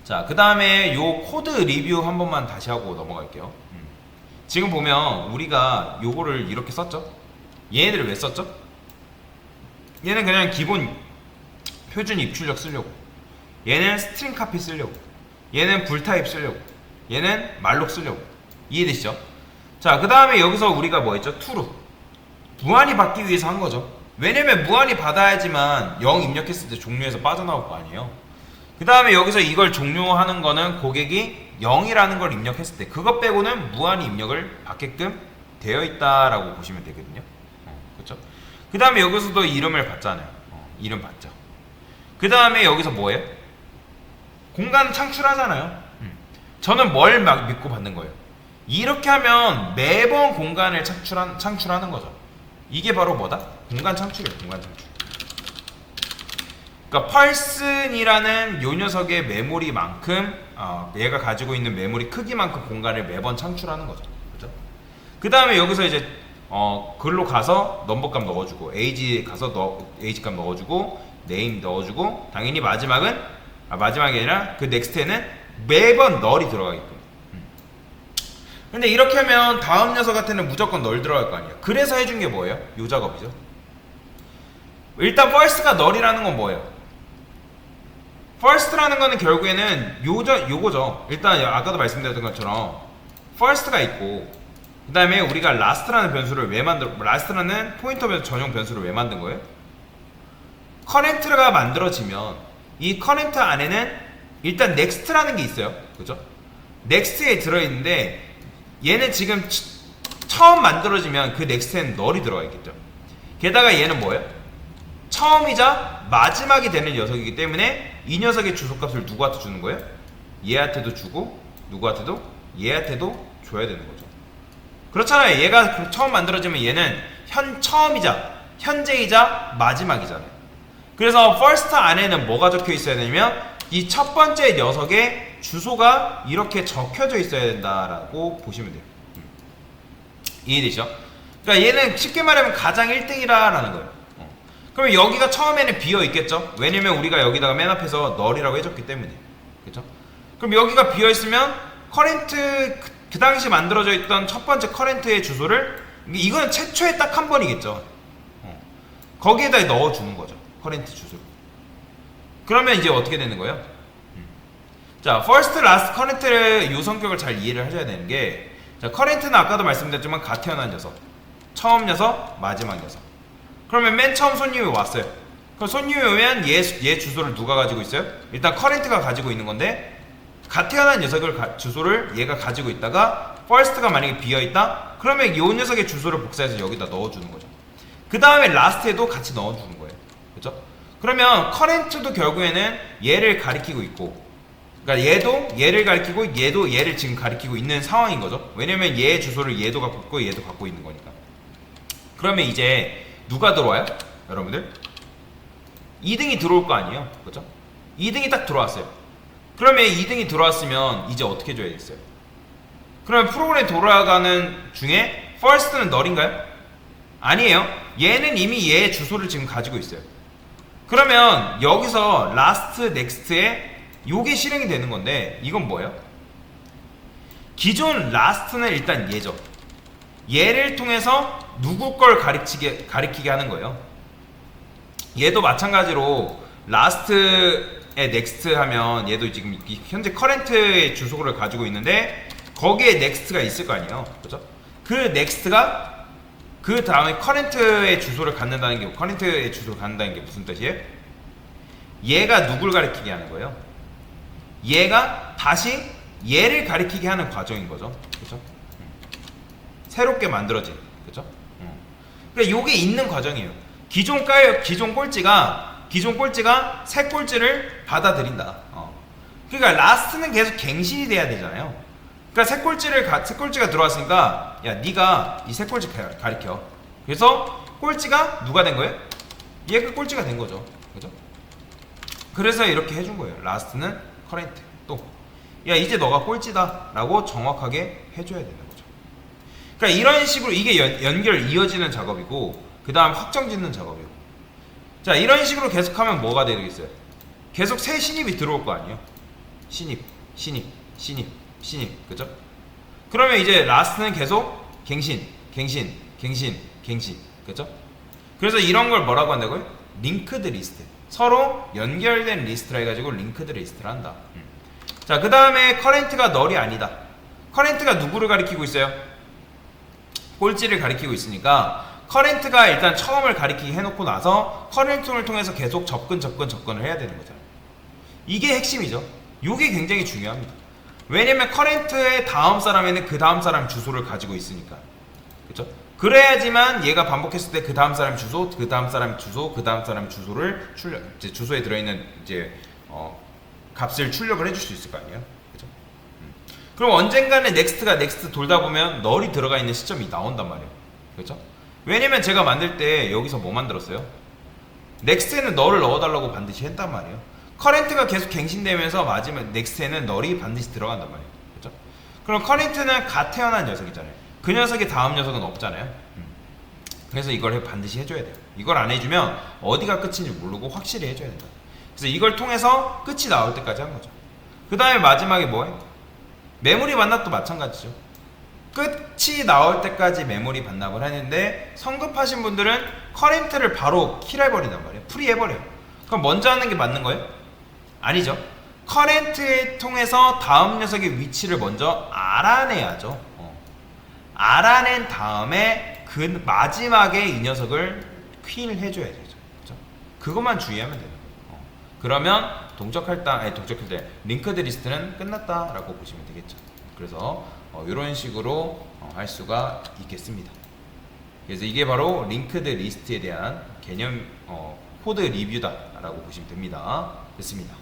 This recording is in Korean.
자, 그 다음에 요 코드 리뷰 한 번만 다시 하고 넘어갈게요. 지금 보면 우리가 요거를 이렇게 썼죠? 얘네들을 왜 썼죠? 얘는 그냥 기본 표준 입출력 쓰려고, 얘는 스트링 카피 쓰려고, 얘는 불타입 쓰려고, 얘는 말록 쓰려고. 이해되시죠? 자, 그 다음에 여기서 우리가 뭐 했죠? true. 무한히 받기 위해서 한 거죠. 왜냐면 무한히 받아야지만 0 입력했을 때 종료해서 빠져나올 거 아니에요. 그 다음에 여기서 이걸 종료하는 거는 고객이 0이라는 걸 입력했을 때 그것 빼고는 무한히 입력을 받게끔 되어 있다라고 보시면 되거든요. 그렇죠? 그 다음에 여기서도 이름을 받잖아요. 이름 받죠. 그 다음에 여기서 뭐예요? 공간 창출하잖아요. 저는 뭘 막 믿고 받는 거예요? 이렇게 하면 매번 공간을 창출하는 거죠. 이게 바로 뭐다? 공간 창출이에요. 공간 창출. 그러니까 펄슨이라는 요 녀석의 메모리만큼 얘가 가지고 있는 메모리 크기만큼 공간을 매번 창출하는 거죠. 그죠? 그 다음에 여기서 이제 글로 가서 넘버값 넣어주고, 에이지 가서 에이지 값 넣어주고, 네임 넣어주고, 당연히 마지막은 마지막이 아니라 그 넥스트에는 매번 널이 들어가게끔. 근데 이렇게 하면 다음 녀석한테는 무조건 널 들어갈 거 아니에요. 그래서 해준 게 뭐예요? 요 작업이죠. 일단 first가 널이라는 건 뭐예요? first라는 거는 결국에는 요거죠. 일단 아까도 말씀드렸던 것처럼 first가 있고, 그 다음에 우리가 last라는 변수를 왜 last라는 포인터 변수 전용 변수를 왜 만든 거예요? current가 만들어지면 이 current 안에는 일단 next라는 게 있어요. 그죠? next에 들어있는데 얘는 지금 처음 만들어지면 그 next에는 널이 들어가 있겠죠. 게다가 얘는 뭐예요? 처음이자 마지막이 되는 녀석이기 때문에 이 녀석의 주소값을 누구한테 주는 거예요? 얘한테도 주고, 누구한테도? 얘한테도 줘야 되는 거죠. 그렇잖아요. 얘가 처음 만들어지면 얘는 처음이자 현재이자 마지막이잖아요. 그래서 first 안에는 뭐가 적혀 있어야 되냐면 이 첫 번째 녀석의 주소가 이렇게 적혀져 있어야 된다라고 보시면 돼요. 이해되시죠? 그러니까 얘는 쉽게 말하면 가장 1등이라는 거예요. 그러면 여기가 처음에는 비어 있겠죠? 왜냐면 우리가 여기다가 맨 앞에서 널이라고 해줬기 때문에. 그렇죠? 그럼 여기가 비어 있으면 커렌트 그 당시 만들어져 있던 첫 번째 커렌트의 주소를, 이거는 최초에 딱 한 번이겠죠. 거기에다 넣어주는 거죠. 커렌트 주소를. 그러면 이제 어떻게 되는 거예요? 자, first, last, current의 이 성격을 잘 이해를 하셔야 되는 게, 자, current는 아까도 말씀드렸지만 갓 태어난 녀석, 처음 녀석, 마지막 녀석. 그러면 맨 처음 손님이 왔어요. 그럼 손님이 오면 얘 주소를 누가 가지고 있어요? 일단 current가 가지고 있는 건데, 갓 태어난 녀석을 주소를 얘가 가지고 있다가 first가 만약에 비어있다? 그러면 이 녀석의 주소를 복사해서 여기다 넣어주는 거죠. 그 다음에 last에도 같이 넣어주는 거예요. 그죠? 그러면 current도 결국에는 얘를 가리키고 있고, 그러니까 얘도 얘를 가리키고 얘도 얘를 지금 가리키고 있는 상황인 거죠. 왜냐면 얘의 주소를 얘도 갖고 있고 얘도 갖고 있는 거니까. 그러면 이제 누가 들어와요? 여러분들 2등이 들어올 거 아니에요. 그죠? 2등이 딱 들어왔어요. 그러면 2등이 들어왔으면 이제 어떻게 줘야겠어요? 그러면 프로그램 돌아가는 중에 first는 널인가요? 아니에요. 얘는 이미 얘의 주소를 지금 가지고 있어요. 그러면 여기서 last, next에 요게 실행이 되는 건데, 이건 뭐예요? 기존 last는 일단 얘죠. 얘를 통해서 누구 걸 가리키게 하는 거예요. 얘도 마찬가지로 last에 next 하면 얘도 지금 현재 current의 주소를 가지고 있는데 거기에 next가 있을 거 아니에요. 그죠? 그 next가 그 다음에 current의 주소를 갖는다는 게, current의 주소를 갖는다는 게 무슨 뜻이에요? 얘가 누굴 가리키게 하는 거예요? 얘가 다시 얘를 가리키게 하는 과정인 거죠. 그죠? 새롭게 만들어진. 그죠? 그러니까 요게 있는 과정이에요. 기존 꼴찌가 새 꼴찌를 받아들인다. 그러니까 last는 계속 갱신이 돼야 되잖아요. 그러니까 새 꼴찌가 들어왔으니까, 야, 네가 이 새 꼴찌 가리켜. 그래서 꼴찌가 누가 된 거예요? 얘가 꼴찌가 된 거죠. 그죠? 그래서 이렇게 해준 거예요. last는 current. 또, 야, 이제 너가 꼴찌다 라고 정확하게 해줘야 되는 거죠. 그러니까 이런 식으로 이게 연결 이어지는 작업이고, 그 다음 확정 짓는 작업이고. 자, 이런 식으로 계속하면 뭐가 되겠어요? 계속 새 신입이 들어올 거 아니에요. 신입, 신입, 신입, 신입, 그죠? 그러면 이제 라스트는 계속 갱신, 갱신, 갱신, 갱신, 그죠? 그래서 이런 걸 뭐라고 한다고요? 링크드 리스트. 서로 연결된 리스트라 해가지고 링크드 리스트를 한다. 자, 그 다음에 커렌트가 널이 아니다. 커렌트가 누구를 가리키고 있어요? 꼴찌를 가리키고 있으니까 커렌트가 일단 처음을 가리키게 해놓고 나서 커렌트를 통해서 계속 접근을 해야 되는 거잖아요. 이게 핵심이죠. 이게 굉장히 중요합니다. 왜냐면 커렌트의 다음 사람에는 그 다음 사람 주소를 가지고 있으니까. 그렇죠? 그래야지만 얘가 반복했을 때 그 다음 사람 주소, 그 다음 사람 주소, 그 다음 사람 주소를 이제 주소에 들어있는 이제 값을 출력을 해줄 수 있을 거 아니에요. 그죠? 그럼 언젠가는 넥스트 돌다 보면 널이 들어가 있는 시점이 나온단 말이에요. 그렇죠? 왜냐면 제가 만들 때 여기서 뭐 만들었어요? 넥스트에는 널을 넣어달라고 반드시 했단 말이에요. 커렌트가 계속 갱신되면서 마지막 넥스트에는 널이 반드시 들어간단 말이에요. 그렇죠? 그럼 커렌트는 갓 태어난 녀석이잖아요. 그 녀석의 다음 녀석은 없잖아요. 그래서 이걸 반드시 해줘야 돼요. 이걸 안 해주면 어디가 끝인지 모르고 확실히 해줘야 된다. 그래서 이걸 통해서 끝이 나올 때까지 한 거죠. 그 다음에 마지막에 뭐예요? 메모리 반납도 마찬가지죠. 끝이 나올 때까지 메모리 반납을 하는데 성급하신 분들은 커렌트를 바로 킬해버린단 말이에요. 프리해버려요. 그럼 먼저 하는 게 맞는 거예요? 아니죠. 커렌트를 통해서 다음 녀석의 위치를 먼저 알아내야죠. 알아낸 다음에 그 마지막에 이 녀석을 퀸을 해줘야 되죠. 그렇죠? 그것만 주의하면 돼요. 그러면 동적할 때 링크드 리스트는 끝났다라고 보시면 되겠죠. 그래서 이런 식으로 할 수가 있겠습니다. 그래서 이게 바로 링크드 리스트에 대한 개념 코드 리뷰다라고 보시면 됩니다. 됐습니다.